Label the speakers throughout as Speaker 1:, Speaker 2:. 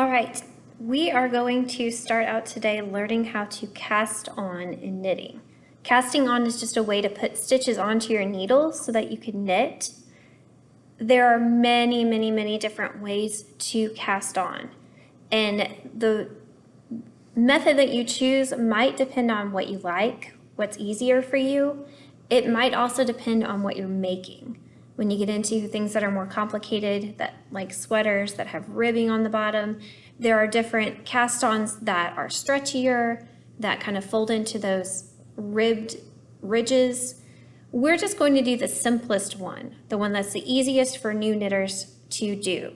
Speaker 1: All right, we are going to start out today learning how to cast on in knitting. Casting on is just a way to put stitches onto your needle so that you can knit. There are many different ways to cast on, and the method that you choose might depend on what you like, what's easier for you. It might also depend on what you're making. When you get into things that are more complicated, that like sweaters that have ribbing on the bottom, there are different cast-ons that are stretchier, that kind of fold into those ribbed ridges. We're just going to do the simplest one, the one that's the easiest for new knitters to do.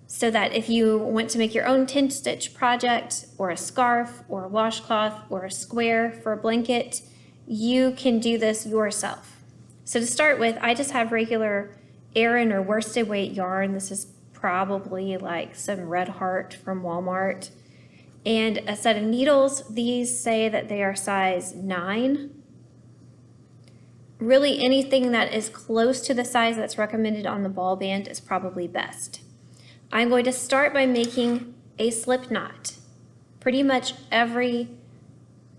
Speaker 1: So that if you want to make your own 10-stitch project or a scarf or a washcloth or a square for a blanket, you can do this yourself. So to start with, I just have regular Aran or worsted weight yarn. This is probably like some Red Heart from Walmart. And a set of needles. These say that they are size 9. Really anything that is close to the size that's recommended on the ball band is probably best. I'm going to start by making a slip knot. Pretty much every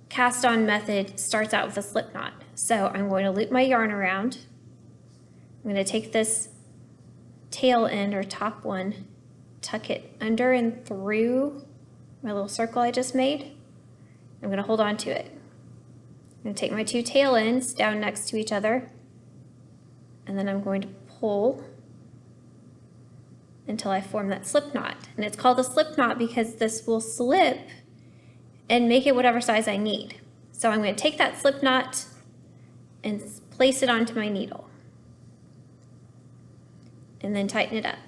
Speaker 1: cast on method starts out with a slip knot. So I'm going to loop my yarn around. I'm going to take this tail end or top one, tuck it under and through my little circle I just made. I'm going to hold on to it. I'm going to take my two tail ends down next to each other, and then I'm going to pull until I form that slip knot. And it's called a slip knot because this will slip and make it whatever size I need. So I'm going to take that slip knot and place it onto my needle and then tighten it up.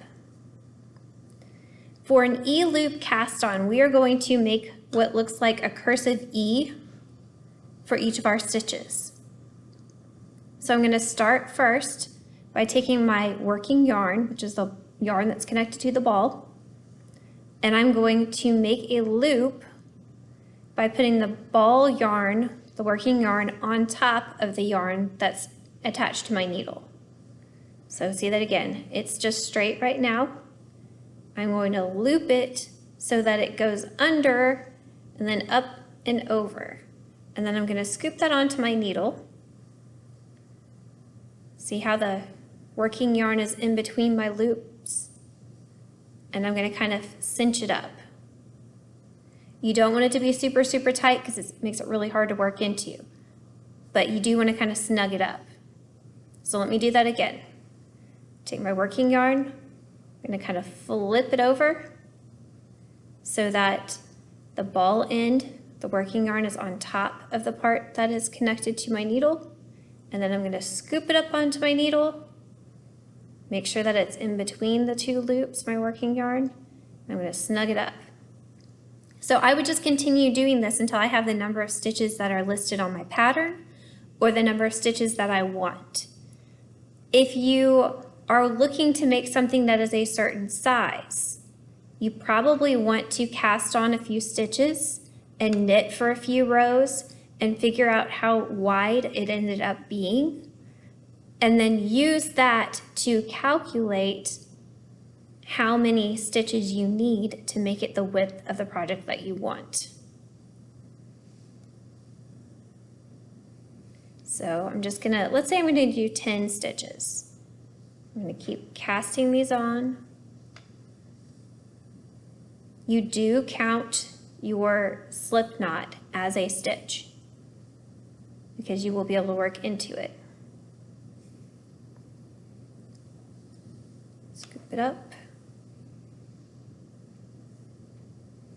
Speaker 1: For an E-loop cast on, we are going to make what looks like a cursive E for each of our stitches. So I'm going to start first by taking my working yarn, which is the yarn that's connected to the ball, and I'm going to make a loop by putting the ball yarn, the working yarn, on top of the yarn that's attached to my needle. So see that again, it's just straight right now. I'm going to loop it so that it goes under and then up and over. And then I'm going to scoop that onto my needle. See how the working yarn is in between my loops? And I'm going to kind of cinch it up. You don't want it to be super tight because it makes it really hard to work into. But you do want to kind of snug it up. So let me do that again. Take my working yarn, I'm going to kind of flip it over so that the ball end, the working yarn, is on top of the part that is connected to my needle. And then I'm going to scoop it up onto my needle, make sure that it's in between the two loops, my working yarn. I'm going to snug it up. So I would just continue doing this until I have the number of stitches that are listed on my pattern or the number of stitches that I want. If you are looking to make something that is a certain size, you probably want to cast on a few stitches and knit for a few rows and figure out how wide it ended up being, and then use that to calculate how many stitches you need to make it the width of the project that you want. So I'm just gonna, let's say I'm gonna do 10 stitches. I'm gonna keep casting these on. You do count your slip knot as a stitch because you will be able to work into it. Scoop it up.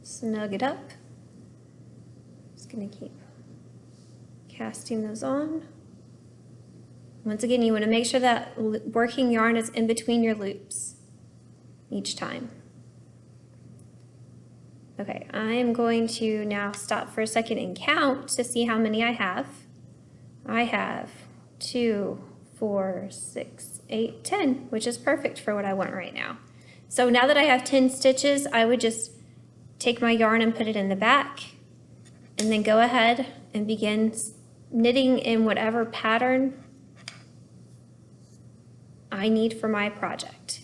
Speaker 1: Snug it up. Just gonna keep casting those on. Once again, you want to make sure that working yarn is in between your loops each time. Okay, I'm going to now stop for a second and count to see how many I have. I have 2, 4, 6, 8, 10, which is perfect for what I want right now. So now that I have 10 stitches, I would just take my yarn and put it in the back, and then go ahead and begin knitting in whatever pattern I need for my project.